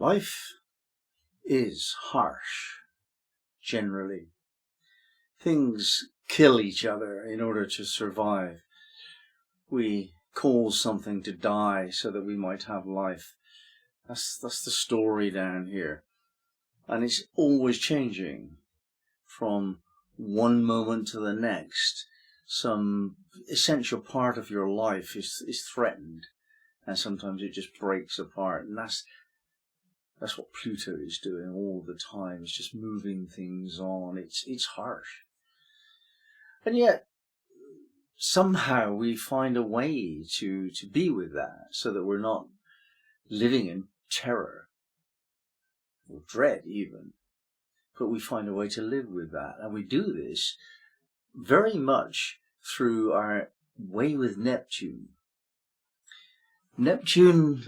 Life is harsh, generally. Things kill each other in order to survive. We cause something to die so that we might have life. That's the story down here. And it's always changing from one moment to the next. Some essential part of your life is threatened, and sometimes it just breaks apart. And that's what Pluto is doing all the time. It's just moving things on. It's harsh. And yet, somehow we find a way to be with that, so that we're not living in terror or dread even. But we find a way to live with that. And we do this very much through our way with Neptune. Neptune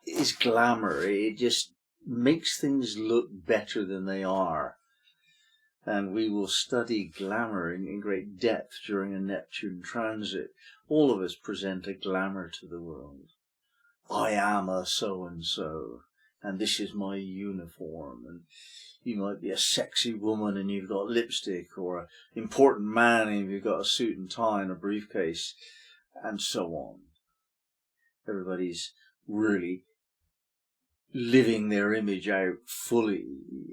is glamour. It just makes things look better than they are. And we will study glamour in great depth during a Neptune transit. All of us present a glamour to the world. I am a so-and-so, and this is my uniform. And you might be a sexy woman and you've got lipstick, or an important man and you've got a suit and tie and a briefcase, and so on. Everybody's really living their image out fully,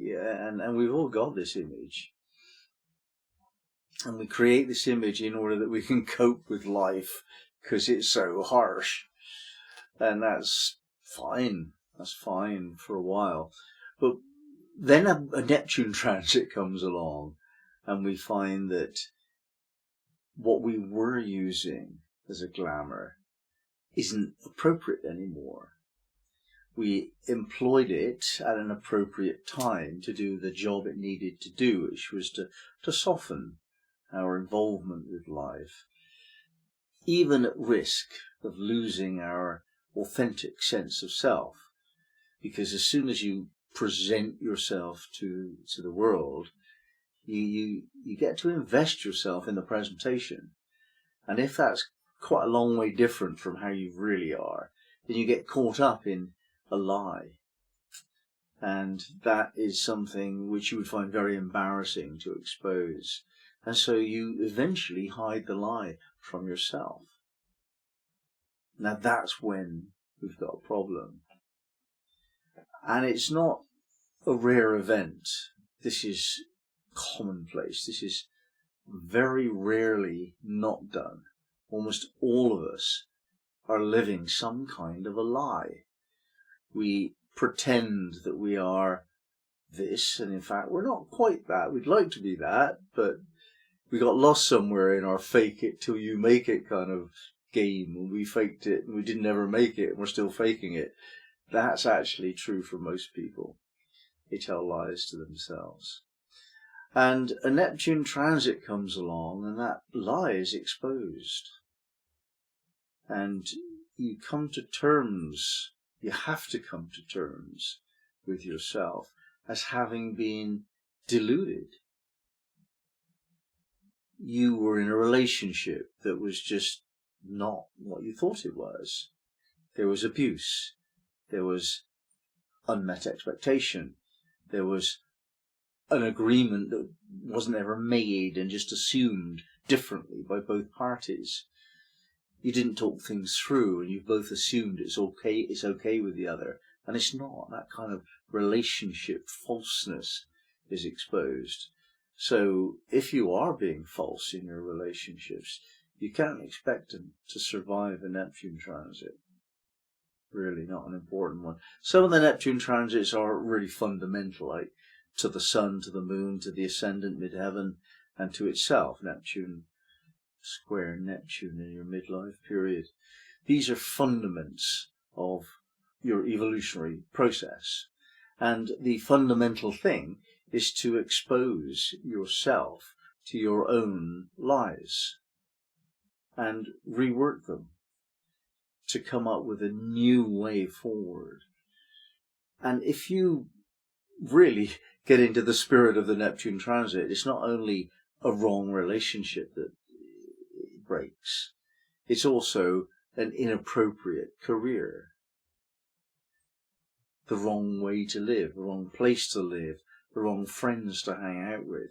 and we've all got this image. And we create this image in order that we can cope with life, because it's so harsh. And that's fine. That's fine for a while. But then a Neptune transit comes along, and we find that what we were using as a glamour isn't appropriate anymore. We employed it at an appropriate time to do the job it needed to do, which was to soften our involvement with life, even at risk of losing our authentic sense of self. Because as soon as you present yourself to the world, you get to invest yourself in the presentation. And if that's quite a long way different from how you really are, then you get caught up in a lie. And that is something which you would find very embarrassing to expose. And so you eventually hide the lie from yourself. Now that's when we've got a problem. And it's not a rare event. This is commonplace. This is very rarely not done. Almost all of us are living some kind of a lie. We pretend that we are this, and in fact we're not quite that. We'd like to be that, but we got lost somewhere in our fake it till you make it kind of game, and we faked it and we didn't ever make it and we're still faking it. That's actually true for most people. They tell lies to themselves. And a Neptune transit comes along and that lie is exposed. And you come to terms, you have to come to terms with yourself as having been deluded. You were in a relationship that was just not what you thought it was. There was abuse. There was unmet expectation. There was an agreement that wasn't ever made and just assumed differently by both parties. You didn't talk things through, and you both assumed it's okay with the other, and it's not. That kind of relationship falseness is exposed. So if you are being false in your relationships, you can't expect them to survive a Neptune transit. Really not an important one. Some of the Neptune transits are really fundamental, like to the sun, to the moon, to the ascendant midheaven, and to itself. Neptune square Neptune in your midlife period. These are fundaments of your evolutionary process. And the fundamental thing is to expose yourself to your own lies and rework them to come up with a new way forward. And if you really get into the spirit of the Neptune transit, it's not only a wrong relationship that breaks, it's also an inappropriate career. the wrong way to live, the wrong place to live, the wrong friends to hang out with.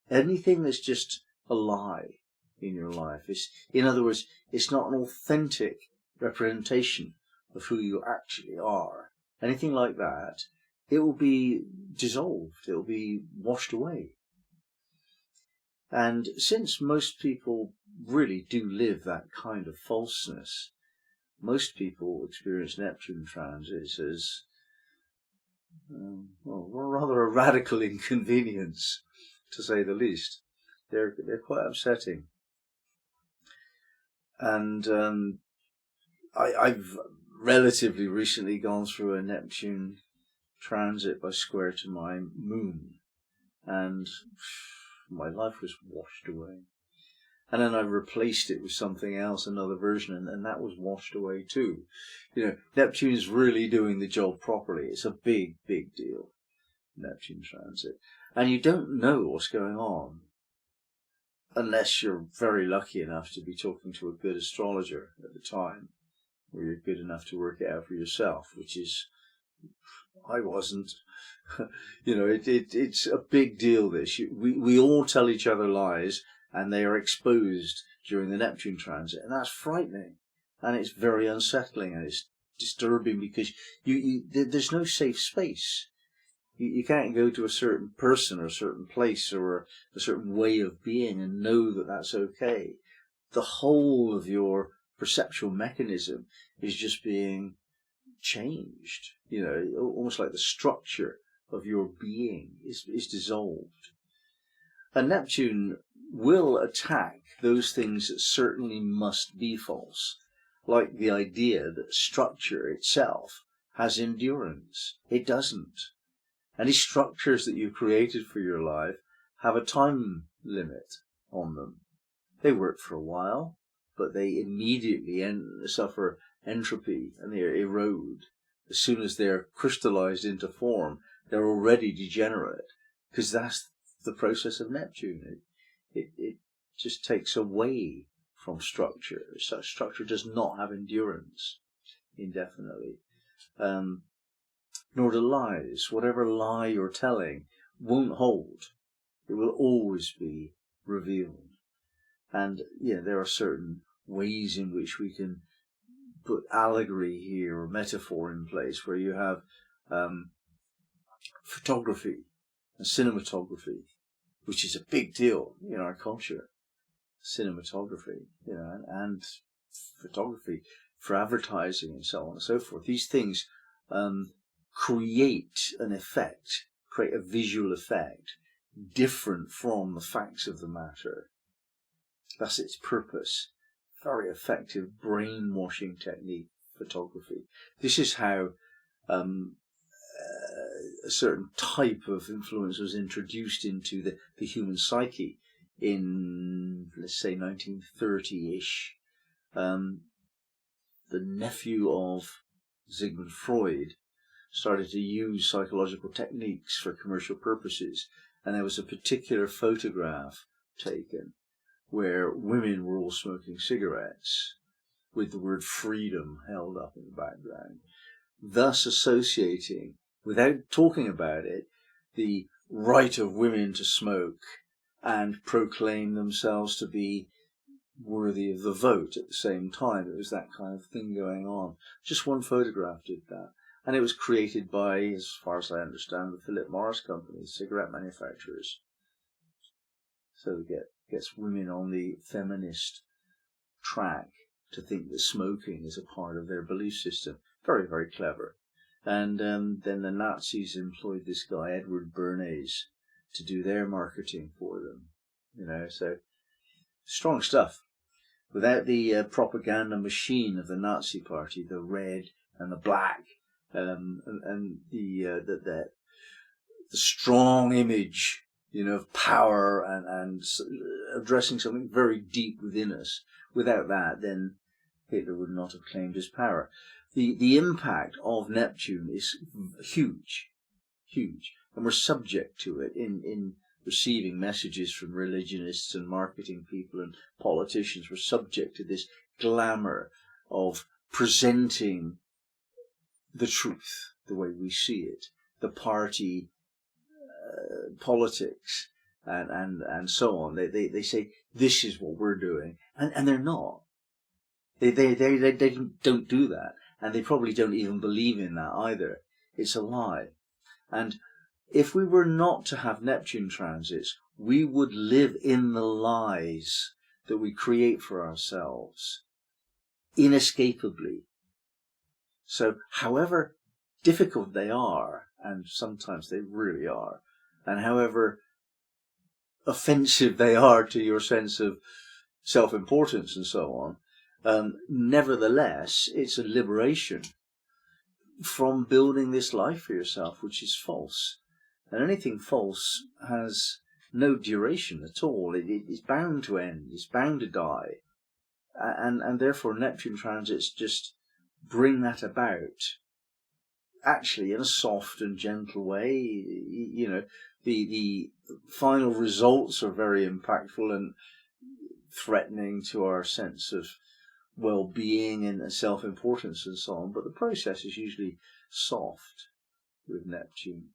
Anything that's just a lie in your life is, in other words, it's not an authentic representation of who you actually are. Anything like that, it will be dissolved, it will be washed away. And since most people really do live that kind of falseness, most people experience Neptune transits as rather a radical inconvenience, to say the least. They're quite upsetting. And I've relatively recently gone through a Neptune transit by square to my moon, and my life was washed away. And then I replaced it with something else, another version, and that was washed away too. You know, Neptune is really doing the job properly. It's a big, big deal, Neptune transit. And you don't know what's going on unless you're very lucky enough to be talking to a good astrologer at the time, or you're good enough to work it out for yourself, which is, I wasn't. You know, it's a big deal, this. We all tell each other lies, and they are exposed during the Neptune transit, and that's frightening, and it's very unsettling, and it's disturbing, because there's no safe space. You can't go to a certain person or a certain place or a certain way of being and know that that's okay. The whole of your perceptual mechanism is just being changed, you know, almost like the structure of your being is dissolved. And Neptune will attack those things that certainly must be false, like the idea that structure itself has endurance. It doesn't. Any structures that you've created for your life have a time limit on them. They work for a while, but they immediately suffer entropy and they erode. As soon as they're crystallized into form, they're already degenerate, because that's the process of Neptune. It just takes away from structure. Such structure does not have endurance indefinitely. Nor do lies. Whatever lie you're telling won't hold. It will always be revealed. And yeah, there are certain ways in which we can put allegory here or metaphor in place, where you have photography and cinematography, which is a big deal in our culture. Cinematography, you know, and photography for advertising and so on and so forth. These things create an effect, create a visual effect different from the facts of the matter. That's its purpose. Very effective brainwashing technique, photography. This is how a certain type of influence was introduced into the human psyche in, let's say, 1930-ish. The nephew of Sigmund Freud started to use psychological techniques for commercial purposes, and there was a particular photograph taken where women were all smoking cigarettes with the word freedom held up in the background, thus associating, without talking about it, the right of women to smoke and proclaim themselves to be worthy of the vote at the same time. It was that kind of thing going on. Just one photograph did that. And it was created by, as far as I understand, the Philip Morris Company, cigarette manufacturers. So it gets women on the feminist track to think that smoking is a part of their belief system. Very, very clever. And then the Nazis employed this guy, Edward Bernays, to do their marketing for them. You know, so strong stuff. Without the propaganda machine of the Nazi Party, the red and the black, and the strong image, you know, of power and addressing something very deep within us. Without that, then Hitler would not have claimed his power. The impact of Neptune is huge, huge, and we're subject to it in receiving messages from religionists and marketing people and politicians. We're subject to this glamour of presenting the truth, the way we see it, the party politics and so on. They say this is what we're doing, and they're not. They don't do that, and they probably don't even believe in that either. It's a lie. And if we were not to have Neptune transits, we would live in the lies that we create for ourselves, inescapably. So however difficult they are, and sometimes they really are, and however offensive they are to your sense of self-importance and so on, nevertheless, it's a liberation from building this life for yourself, which is false. And anything false has no duration at all. It's bound to end. It's bound to die. And therefore Neptune transits just bring that about, actually in a soft and gentle way. You know, the final results are very impactful and threatening to our sense of well-being and self-importance and so on, but the process is usually soft with Neptune.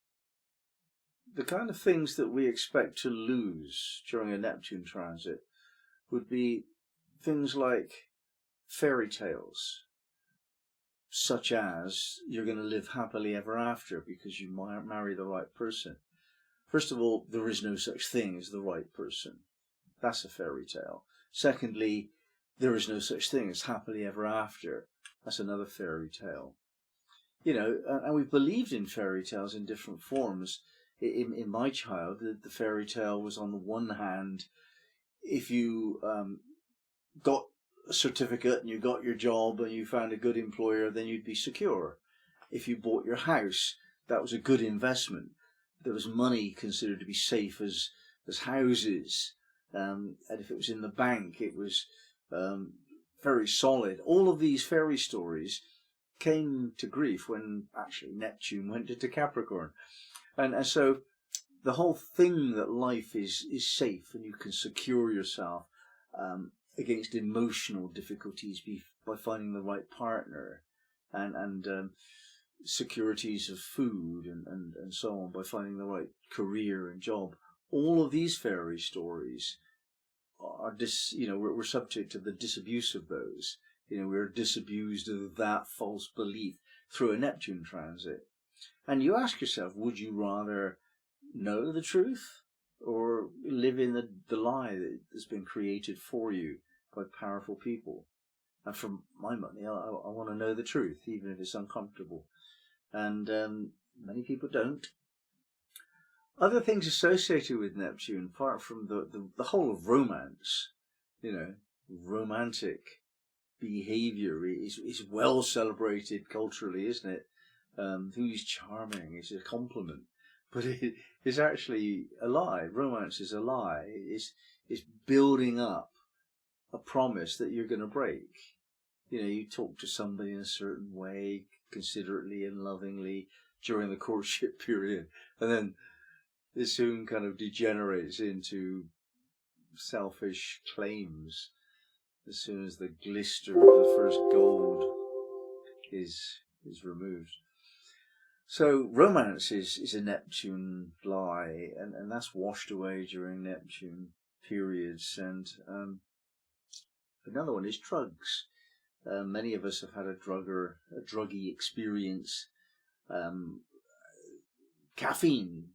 The kind of things that we expect to lose during a Neptune transit would be things like fairy tales, such as you're going to live happily ever after because you marry the right person. First of all, there is no such thing as the right person. That's a fairy tale. Secondly, there is no such thing as happily ever after. That's another fairy tale. You know, and we've believed in fairy tales in different forms. In my childhood, the fairy tale was, on the one hand, if you got a certificate and you got your job and you found a good employer, then you'd be secure. If you bought your house, that was a good investment. There was money considered to be safe as houses. And if it was in the bank, it was very solid. All of these fairy stories came to grief when actually Neptune went into Capricorn. And so the whole thing that life is safe and you can secure yourself against emotional difficulties by finding the right partner, and securities of food and so on by finding the right career and job. All of these fairy stories are we're subject to the disabuse of those. You know, we're disabused of that false belief through a Neptune transit. And you ask yourself, would you rather know the truth or live in the lie that's been created for you by powerful people? And for my money, I want to know the truth, even if it's uncomfortable. And many people don't. Other things associated with Neptune, apart from the whole of romance, you know, romantic behaviour is well celebrated culturally, isn't it? Who's charming is a compliment, but it is actually a lie. Romance is a lie. It's building up a promise that you're going to break. You know, you talk to somebody in a certain way, considerately and lovingly during the courtship period, and then it soon kind of degenerates into selfish claims as soon as the glister of the first gold is removed. So romance is a Neptune lie, and that's washed away during Neptune periods. And another one is drugs. Many of us have had a druggy experience. Caffeine.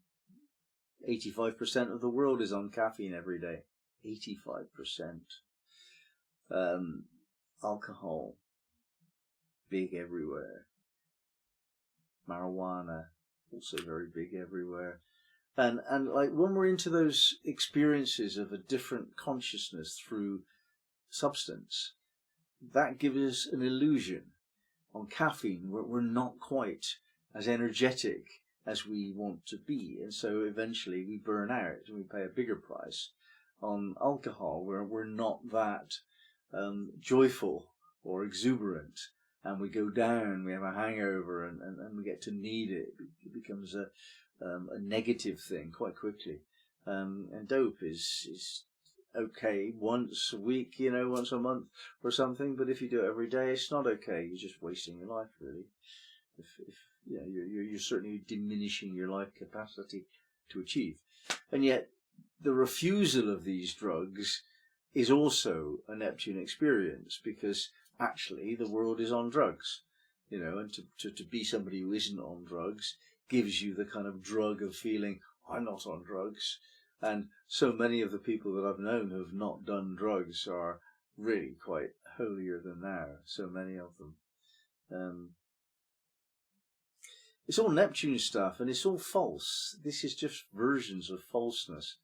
85% of the world is on caffeine every day. 85%. Alcohol. Big everywhere. Marijuana. Also very big everywhere. And like when we're into those experiences of a different consciousness through substance, that gives us an illusion. On caffeine, we're not quite as energetic as we want to be, and so eventually we burn out and we pay a bigger price. On alcohol, where we're not that joyful or exuberant, and we go down, we have a hangover, and we get to need it. It becomes a negative thing quite quickly. And dope is okay once a week, you know, once a month or something, but if you do it every day, it's not okay. You're just wasting your life, really. If you know, you're certainly diminishing your life capacity to achieve. And yet, the refusal of these drugs is also a Neptune experience, because actually the world is on drugs, you know, and to be somebody who isn't on drugs gives you the kind of drug of feeling, I'm not on drugs. And so many of the people that I've known who have not done drugs are really quite holier than thou, so many of them. It's all Neptune stuff, and it's all false. This is just versions of falseness.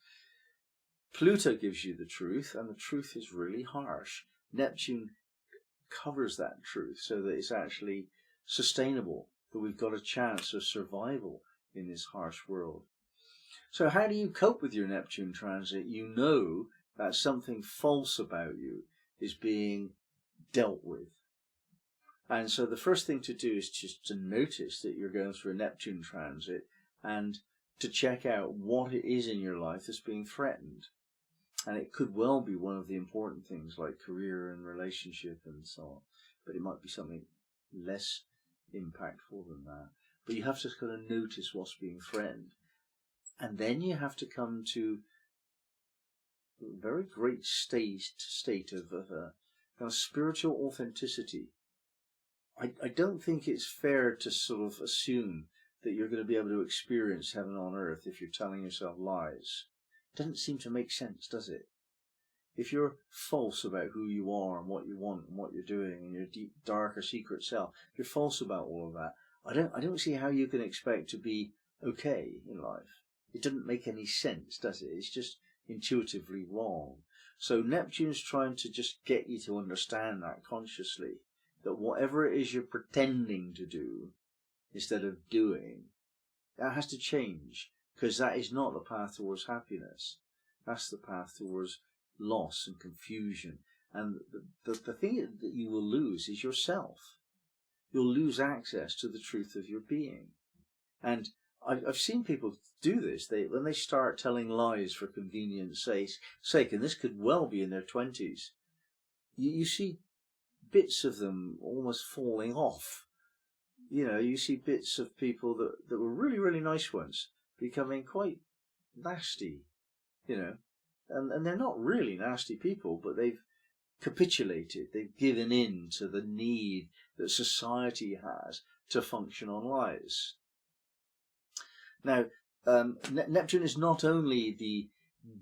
Pluto gives you the truth, and the truth is really harsh. Neptune covers that truth so that it's actually sustainable, that we've got a chance of survival in this harsh world. So how do you cope with your Neptune transit? You know that something false about you is being dealt with. And so the first thing to do is just to notice that you're going through a Neptune transit and to check out what it is in your life that's being threatened. And it could well be one of the important things like career and relationship and so on. But it might be something less impactful than that. But you have to kind of notice what's being threatened. And then you have to come to a very great state of kind of spiritual authenticity. I don't think it's fair to sort of assume that you're going to be able to experience heaven on earth if you're telling yourself lies. It doesn't seem to make sense, does it? If you're false about who you are and what you want and what you're doing and your deep, darker, secret self, if you're false about all of that, I don't see how you can expect to be okay in life. It doesn't make any sense, does it? It's just intuitively wrong. So Neptune's trying to just get you to understand that consciously, that whatever it is you're pretending to do instead of doing, that has to change, because that is not the path towards happiness. That's the path towards loss and confusion. And the thing that you will lose is yourself. You'll lose access to the truth of your being. And I've seen people do this. When they start telling lies for convenience sake, and this could well be in their 20s, you see bits of them almost falling off. You know, you see bits of people that were really, really nice once becoming quite nasty, you know. And they're not really nasty people, but they've capitulated. They've given in to the need that society has to function on lies. Now, Neptune is not only the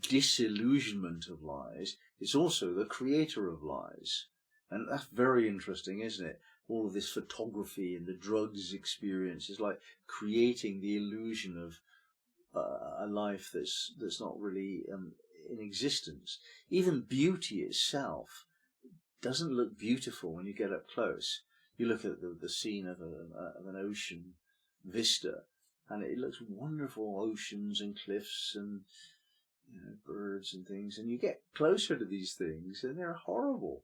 disillusionment of lies, it's also the creator of lies. And that's very interesting, isn't it? All of this photography and the drugs experience is like creating the illusion of a life that's not really in existence. Even beauty itself doesn't look beautiful when you get up close. You look at the scene of an ocean vista, and it looks wonderful, oceans and cliffs and, you know, birds and things. And you get closer to these things, and they're horrible.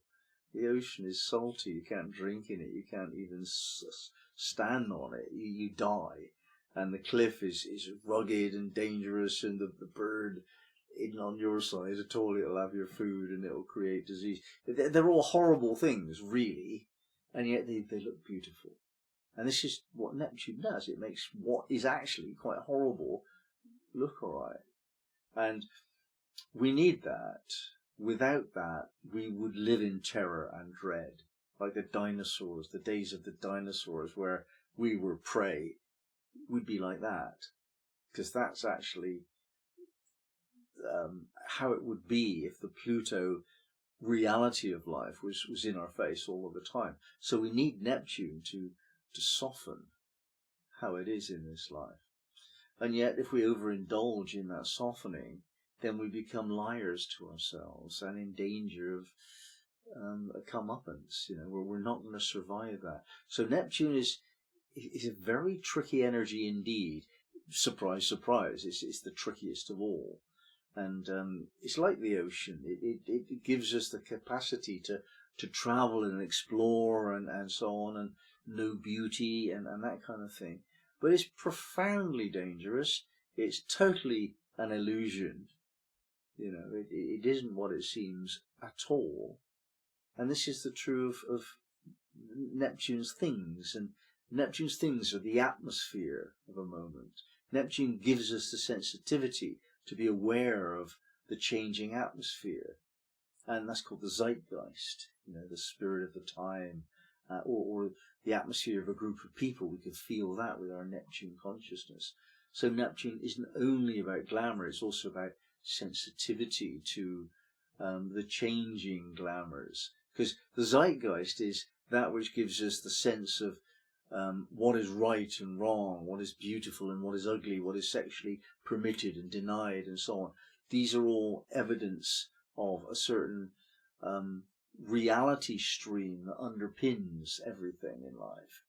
The ocean is salty. You can't drink in it. You can't even stand on it. You die. And the cliff is rugged and dangerous, and the bird in on your side at all, it'll have your food and it'll create disease. They're all horrible things, really, and yet they look beautiful. And this is what Neptune does. It makes what is actually quite horrible look all right. And we need that. Without that, we would live in terror and dread, like the dinosaurs, the days of the dinosaurs where we were prey. We'd be like that, because that's actually how it would be if the Pluto reality of life was in our face all of the time. So we need Neptune to soften how it is in this life. And yet, if we overindulge in that softening, then we become liars to ourselves and in danger of a comeuppance. You know, we're not going to survive that. So Neptune is a very tricky energy indeed. Surprise, surprise! It's the trickiest of all. And it's like the ocean. It gives us the capacity to travel and explore and so on, and know beauty and that kind of thing. But it's profoundly dangerous. It's totally an illusion. You know, it isn't what it seems at all. And this is the truth of Neptune's things. And Neptune's things are the atmosphere of a moment. Neptune gives us the sensitivity to be aware of the changing atmosphere. And that's called the zeitgeist, the spirit of the time, or the atmosphere of a group of people. We can feel that with our Neptune consciousness. So Neptune isn't only about glamour, it's also about sensitivity to the changing glamours. Because the zeitgeist is that which gives us the sense of what is right and wrong, what is beautiful and what is ugly, what is sexually permitted and denied, and so on. These are all evidence of a certain reality stream that underpins everything in life.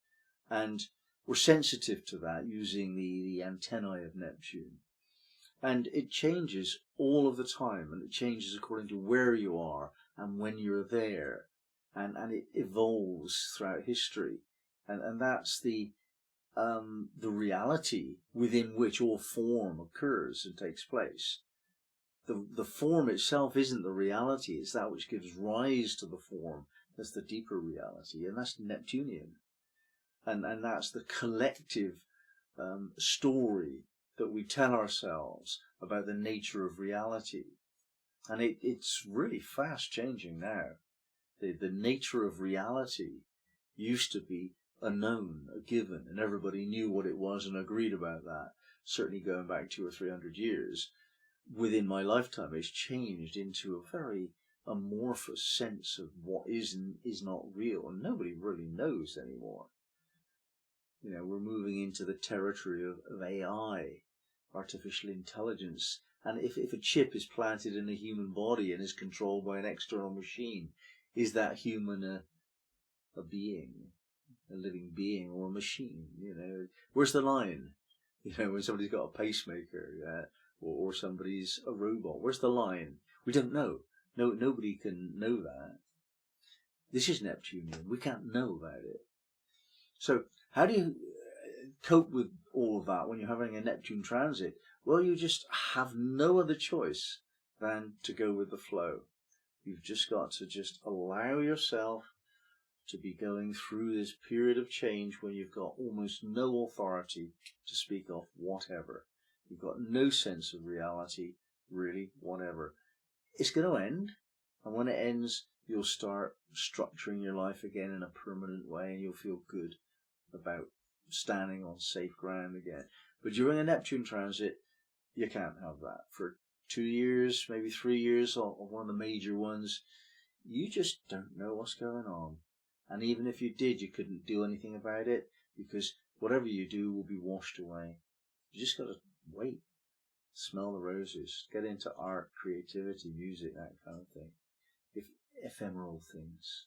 And we're sensitive to that using the antennae of Neptune. And it changes all of the time, and it changes according to where you are and when you're there. And it evolves throughout history. And that's the reality within which all form occurs and takes place. The form itself isn't the reality, it's that which gives rise to the form. That's the deeper reality, and that's Neptunian. And that's the collective story that we tell ourselves about the nature of reality. And it's really fast changing now. The nature of reality used to be a known, a given, and everybody knew what it was and agreed about that. Certainly going back 200 or 300 years, within my lifetime, it's changed into a very amorphous sense of what is and is not real, and nobody really knows anymore. We're moving into the territory of AI, artificial intelligence, and if a chip is planted in a human body and is controlled by an external machine, is that human a being, a living being, or a machine? Where's the line? When somebody's got a pacemaker, or somebody's a robot, where's the line? We don't know. Nobody can know that. This is Neptunian. We can't know about it. So how do you cope with all of that when you're having a Neptune transit? Well, you just have no other choice than to go with the flow. You've just got to just allow yourself to be going through this period of change when you've got almost no authority to speak of whatever. You've got no sense of reality, really, whatever. It's going to end, and when it ends, you'll start structuring your life again in a permanent way, and you'll feel good about standing on safe ground again. But during a Neptune transit, you can't have that. For 2 years, maybe 3 years, of one of the major ones, you just don't know what's going on. And even if you did, you couldn't do anything about it, because whatever you do will be washed away. You just got to wait, smell the roses, get into art, creativity, music, that kind of thing. Ephemeral things.